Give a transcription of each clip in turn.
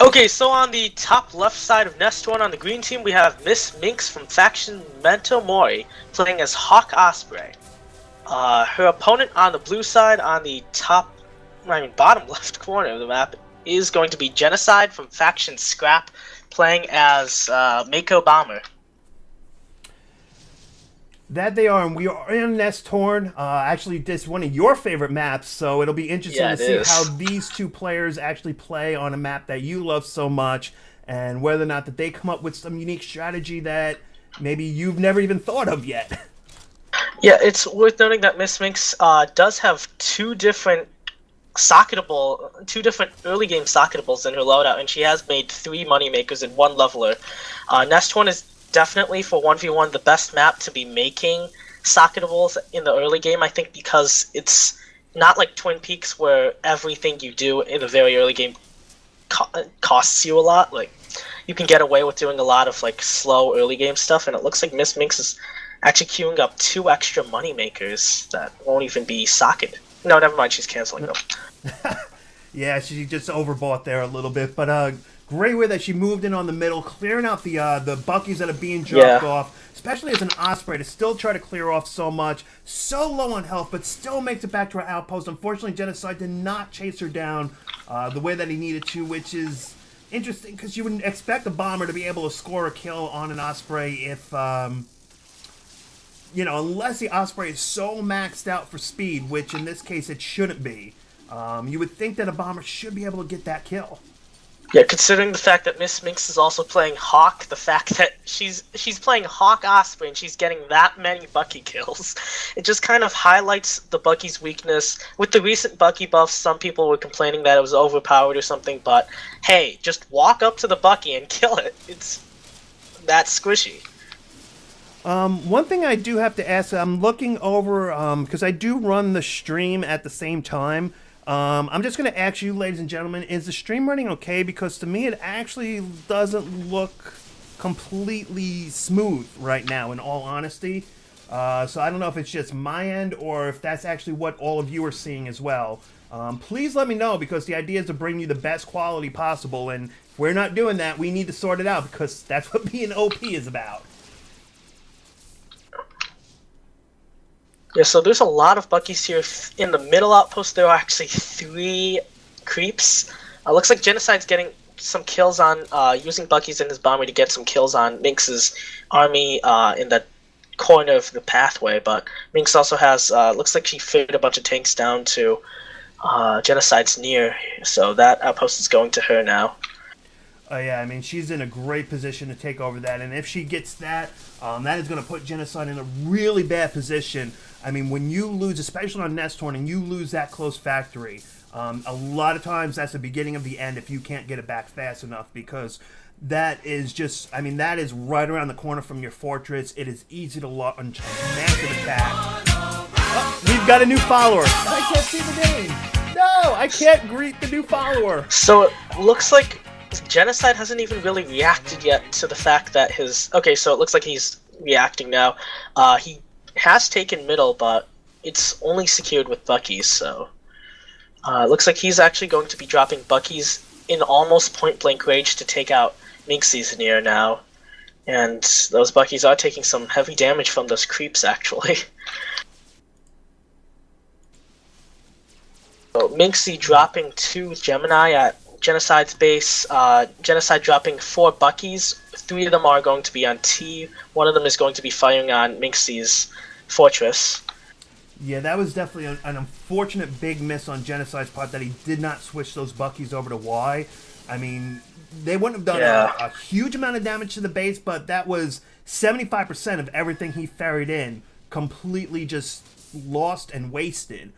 Okay, so on the top left side of S1 on the green team, we have MsMinx from faction Memento Mori playing as Hawk Osprey. Her opponent on the blue side on the bottom left corner of the map is going to be Genoclde from faction Scrap playing as Mako Bomber. That they are, and we are in S1. Actually, this is one of your favorite maps, so it'll be interesting to see how these two players actually play on a map that you love so much, and whether or not that they come up with some unique strategy that maybe you've never even thought of yet. Yeah, it's worth noting that MsMinx does have two different early game socketables in her loadout, and she has made 3 moneymakers and 1 leveler. S1 is definitely for 1v1 the best map to be making socketables in the early game, I think, because it's not like Twin Peaks where everything you do in the very early game costs you a lot. Like, you can get away with doing a lot of like slow early game stuff, and it looks like MsMinx is actually queuing up 2 extra moneymakers that won't even be socketed. No, never mind, she's canceling them. Yeah, she just overbought there a little bit, but great way that she moved in on the middle, clearing out the buckies that are being dropped off, especially as an Osprey, to still try to clear off so much. So low on health, but still makes it back to her outpost. Unfortunately, Genoclde did not chase her down the way that he needed to, which is interesting because you wouldn't expect a bomber to be able to score a kill on an Osprey if, unless the Osprey is so maxed out for speed, which in this case it shouldn't be. You would think that a bomber should be able to get that kill. Yeah, considering the fact that MsMinx is also playing Hawk, the fact that she's playing Hawk Osprey and she's getting that many Bucky kills, it just kind of highlights the Bucky's weakness. With the recent Bucky buffs, some people were complaining that it was overpowered or something, but hey, just walk up to the Bucky and kill it. It's that squishy. One thing I do have to ask, I'm looking over, because I do run the stream at the same time. I'm just going to ask you, ladies and gentlemen, is the stream running okay? Because to me, it actually doesn't look completely smooth right now, in all honesty. So I don't know if it's just my end or if that's actually what all of you are seeing as well. Please let me know, because the idea is to bring you the best quality possible, and if we're not doing that, we need to sort it out, because that's what being OP is about. Yeah, so there's a lot of Buckies here. In the middle outpost, there are actually 3 creeps. Looks like Genoclide's getting some kills on, using Buckies and his bomber to get some kills on Minx's army in the corner of the pathway, but Minx also has, looks like she fitted a bunch of tanks down to Genoclide's near, so that outpost is going to her now. Yeah, I mean, she's in a great position to take over that, and if she gets that, that is going to put Genoclde in a really bad position. I mean, when you lose, especially on S1, and you lose that close factory, a lot of times that's the beginning of the end if you can't get it back fast enough, because that is just, I mean, that is right around the corner from your fortress. It is easy to launch a massive attack. Oh, we've got a new follower. I can't see the name. No, I can't greet the new follower. So it looks like Genoclde hasn't even really reacted yet to the fact that his... Okay, so it looks like he's reacting now. He has taken middle, but it's only secured with Buckies, so... it looks like he's actually going to be dropping Buckies in almost point-blank range to take out Minx's near now. And those Buckies are taking some heavy damage from those creeps, actually. So Minxie dropping 2 Gemini at Genoclide's base, Genoclde dropping 4 Buckies. 3 of them are going to be on T. 1 of them is going to be firing on Minxie's fortress. Yeah, that was definitely an unfortunate big miss on Genoclide's part, that he did not switch those Buckies over to Y. I mean, they wouldn't have done a huge amount of damage to the base, but that was 75% of everything he ferried in, completely just lost and wasted.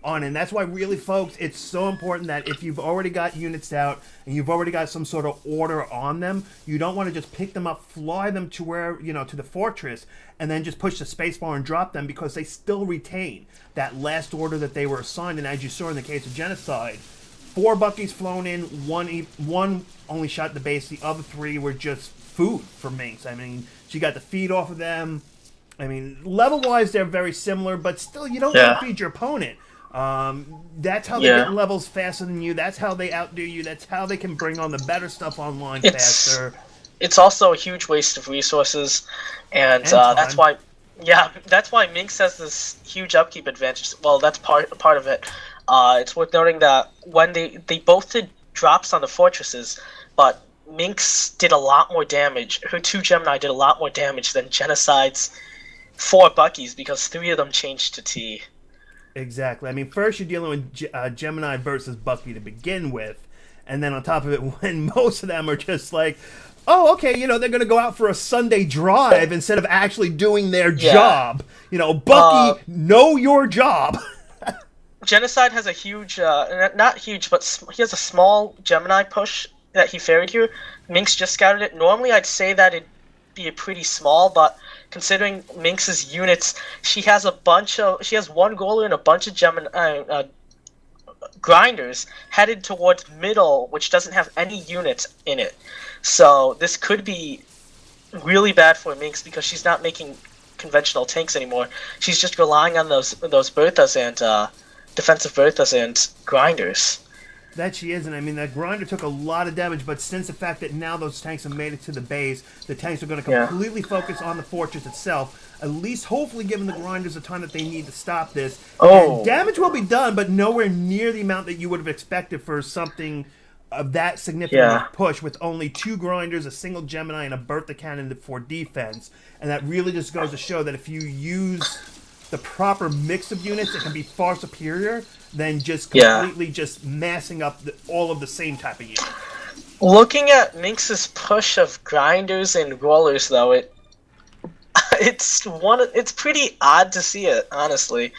And that's why, really, folks, it's so important that if you've already got units out and you've already got some sort of order on them, you don't want to just pick them up, fly them to where, to the fortress, and then just push the spacebar and drop them, because they still retain that last order that they were assigned. And as you saw in the case of Genoclde, 4 Buckies flown in, one only shot at the base, the other 3 were just food for Minx. I mean, she got the feed off of them. I mean, level-wise, they're very similar, but still, you don't want to feed your opponent. That's how they get levels faster than you. That's how they outdo you. That's how they can bring on the better stuff online faster. It's also a huge waste of resources, and that's why MsMinx has this huge upkeep advantage. Well, that's part of it. It's worth noting that when they both did drops on the fortresses, but MsMinx did a lot more damage. Her 2 Gemini did a lot more damage than Genocide's 4 Buckies, because 3 of them changed to T. Exactly. I mean, first you're dealing with Gemini versus Bucky to begin with, and then on top of it, when most of them are just like, oh, okay, they're going to go out for a Sunday drive instead of actually doing their job. Bucky, know your job. Genocide has a huge, not huge, but he has a small Gemini push that he ferried here. MsMinx just scouted it. Normally I'd say that it'd be pretty small, but considering MsMinx's units, she has 1 Goaler and a bunch of Gemini grinders headed towards middle, which doesn't have any units in it. So this could be really bad for MsMinx because she's not making conventional tanks anymore. She's just relying on those Berthas and defensive Berthas and grinders. That she is, and I mean, that grinder took a lot of damage, but since the fact that now those tanks have made it to the base, the tanks are going to completely focus on the fortress itself, at least hopefully giving the grinders the time that they need to stop this. And damage will be done, but nowhere near the amount that you would have expected for something of that significant push, with only 2 grinders, a single Gemini, and a Bertha cannon for defense. And that really just goes to show that if you use the proper mix of units, it can be far superior than just completely just massing up all of the same type of unit. Looking at MsMinx's push of grinders and rollers, though, it's pretty odd to see it, honestly,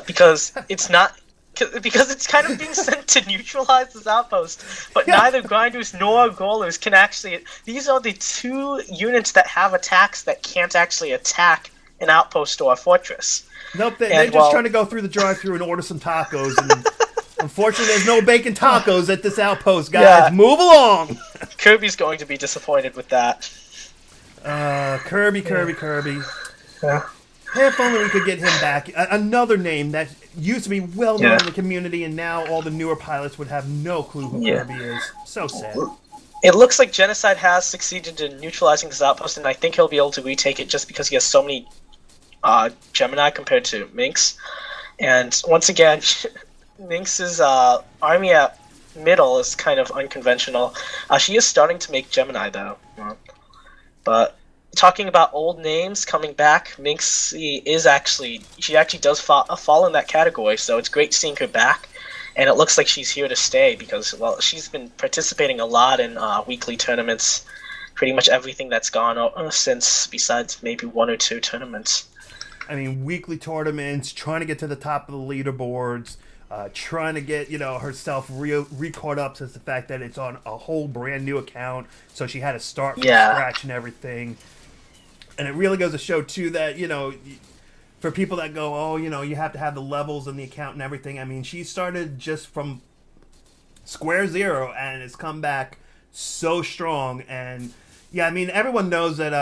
because it's kind of being sent to neutralize this outpost, but neither grinders nor rollers can actually. These are the 2 units that have attacks that can't actually attack an outpost or a fortress. Nope, they're just trying to go through the drive-thru and order some tacos. And unfortunately, there's no bacon tacos at this outpost, guys. Yeah. Move along. Kirby's going to be disappointed with that. Kirby. Yeah. If only we could get him back. Another name that used to be well-known in the community, and now all the newer pilots would have no clue who Kirby is. So sad. It looks like Genocide has succeeded in neutralizing this outpost, and I think he'll be able to retake it just because he has so many Gemini compared to MsMinx. And once again, MsMinx's army at middle is kind of unconventional. She is starting to make Gemini, though. But talking about old names coming back, MsMinx she actually does fall in that category, so it's great seeing her back. And it looks like she's here to stay because, well, she's been participating a lot in weekly tournaments. Pretty much everything that's gone on since, besides maybe 1 or 2 tournaments. I mean, weekly tournaments, trying to get to the top of the leaderboards, trying to get, herself re-caught up since the fact that it's on a whole brand new account. So she had to start from scratch and everything. And it really goes to show, too, that, for people that go, oh, you have to have the levels in the account and everything. I mean, she started just from square zero and has come back so strong. And yeah, I mean, everyone knows that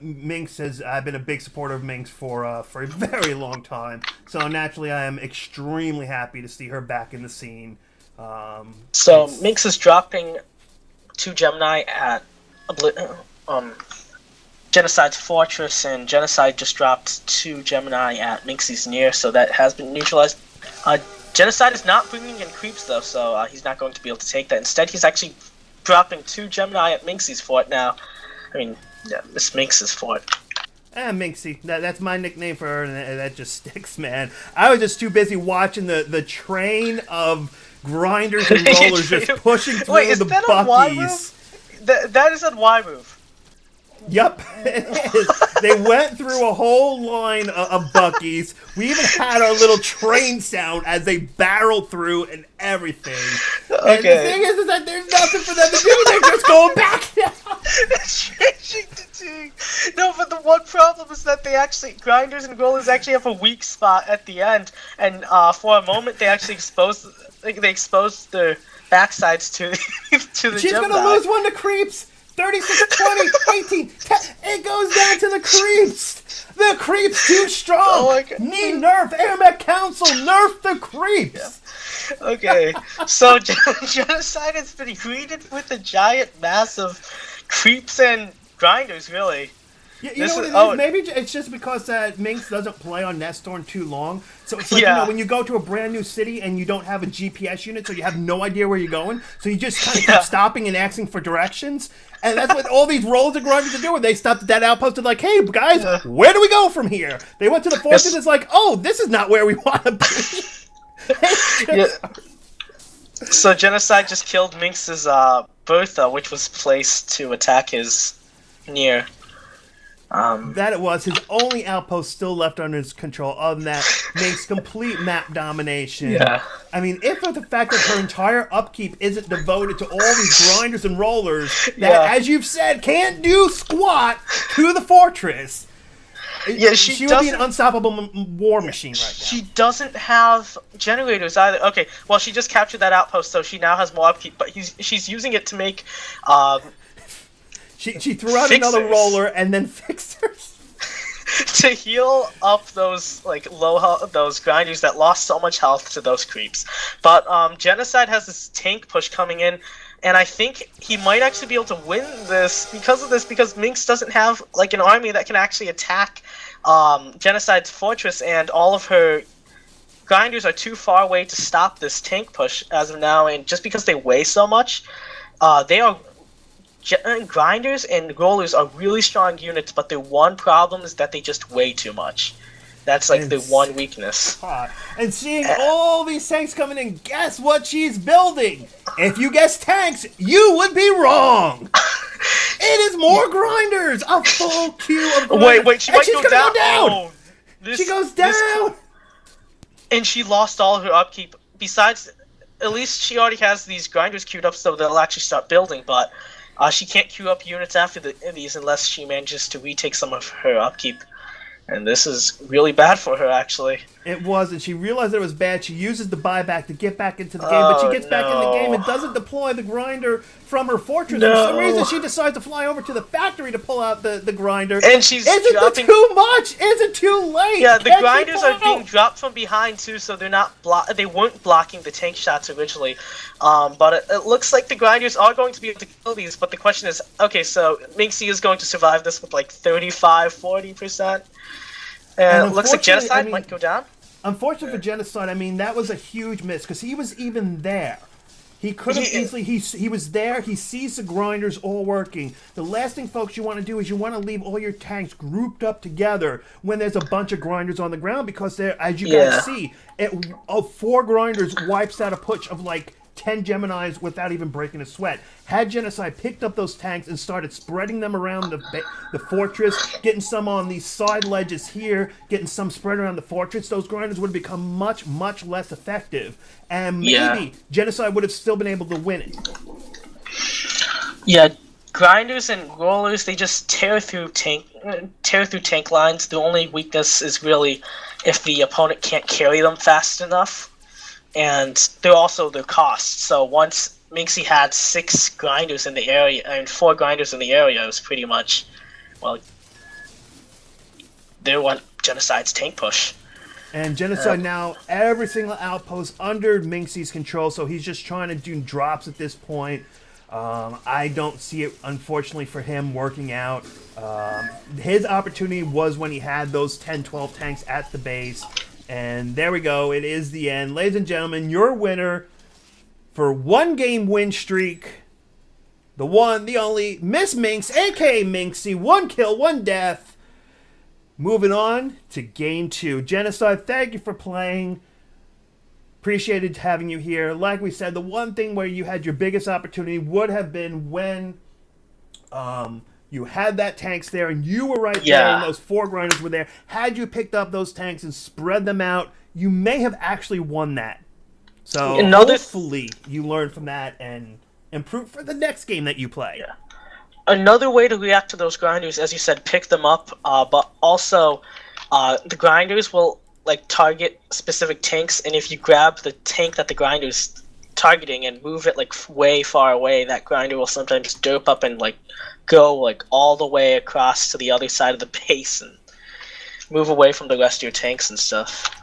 MsMinx I've been a big supporter of MsMinx for a very long time. So naturally, I am extremely happy to see her back in the scene. So MsMinx is dropping 2 Gemini at Genocide's Fortress, and Genocide just dropped 2 Gemini at MsMinx's Near, so that has been neutralized. Genocide is not bringing in creeps, though, so he's not going to be able to take that. Instead, he's actually dropping 2 Gemini at MsMinx's fort now. I mean, MsMinx's fort. Minxie. That's my nickname for her, and that just sticks, man. I was just too busy watching the train of grinders and rollers just pushing through the Buckies. That is a Y move. Yep, it is. They went through a whole line of Buckies. We even had our little train sound as they barreled through and everything. Okay. And the thing is that there's nothing for them to do. They're just going back now. No, but the one problem is that grinders and rollers actually have a weak spot at the end, and for a moment they actually exposed their backsides to the She's Gemini. gonna lose one to creeps. 36, 20, 18, 10. It goes down to the creeps. The creeps too strong. Oh my God. Need nerf. AirMech Council, nerf the creeps. Yeah. Okay, so Genocide has been greeted with a giant mass of creeps and grinders, really. Yeah, you know what it is? Maybe it's just because Minx doesn't play on Nestorn too long. So it's like, you know, when you go to a brand new city and you don't have a GPS unit, so you have no idea where you're going, so you just kind of keep stopping and asking for directions. And that's what all these rollers and grinders are doing. They stopped at that outpost and like, hey, guys, where do we go from here? They went to the fortress and it's like, oh, this is not where we want to be. So Genocide just killed Minx's Bertha, which was placed to attack his near. That it was his only outpost still left under his control. Other than that, makes complete map domination. Yeah. I mean, if for the fact that her entire upkeep isn't devoted to all these grinders and rollers that, as you've said, can't do squat to the fortress. Yeah, she would be an unstoppable war machine right now. She doesn't have generators either. Okay, well, she just captured that outpost, so she now has more upkeep, but she's using it to make She threw out another roller and then fixers to heal up those those grinders that lost so much health to those creeps. But Genocide has this tank push coming in, and I think he might actually be able to win this because Minx doesn't have like an army that can actually attack Genocide's fortress, and all of her grinders are too far away to stop this tank push as of now. And just because they weigh so much, grinders and rollers are really strong units, but their one problem is that they just weigh too much. That's like the one weakness. And seeing all these tanks coming in, guess what she's building? If you guess tanks, you would be wrong. It is more grinders. A full queue of grinders. Wait, she might go down. Oh, she goes down. And she lost all of her upkeep. Besides, at least she already has these grinders queued up, so they'll actually start building, but she can't queue up units after these unless she manages to retake some of her upkeep. And this is really bad for her, actually. It was, and she realized it was bad. She uses the buyback to get back into the game, but she gets back in the game and doesn't deploy the grinder from her fortress. For some reason, she decides to fly over to the factory to pull out the grinder. And she's dropping... Is it too much? Is it too late? Yeah, the grinders are being dropped from behind, too, so they're not they weren't blocking the tank shots originally. But it looks like the grinders are going to be able to kill these, but the question is, okay, so Minxie is going to survive this with like 35-40%. And it looks like Genocide might go down. Unfortunately for Genocide, I mean, that was a huge miss, because he was even there. He could have easily, he was there, he sees the grinders all working. The last thing, folks, you want to do is you want to leave all your tanks grouped up together when there's a bunch of grinders on the ground, because there, as you guys see, 4 grinders wipes out a push of like 10 Geminis without even breaking a sweat. Had Genocide picked up those tanks and started spreading them around the fortress, getting some on these side ledges here, getting some spread around the fortress, those grinders would have become much, much less effective. And maybe Genocide would have still been able to win it. Yeah, grinders and rollers, they just tear through tank lines. The only weakness is really if the opponent can't carry them fast enough. And they're also their costs. So once Minxie had 6 grinders in the area and 4 grinders in the area, it was pretty much, well, they want Genocide's tank push. And Genocide now, every single outpost under Minxie's control, so he's just trying to do drops at this point. I don't see it, unfortunately, for him working out. His opportunity was when he had those 10-12 tanks at the base. And there we go. It is the end. Ladies and gentlemen, your winner for 1-game win streak, the one, the only, MsMinx, a.k.a. Minxie. 1 kill, 1 death. Moving on to Game 2. Genocide, thank you for playing. Appreciated having you here. Like we said, the one thing where you had your biggest opportunity would have been when you had that tanks there, and you were right there, and those 4 grinders were there. Had you picked up those tanks and spread them out, you may have actually won that. So hopefully you learn from that and improve for the next game that you play. Yeah. Another way to react to those grinders, as you said, pick them up, but also the grinders will like target specific tanks, and if you grab the tank that the grinders targeting and move it like way far away, that grinder will sometimes derp up and like go like all the way across to the other side of the base and move away from the rest of your tanks and stuff.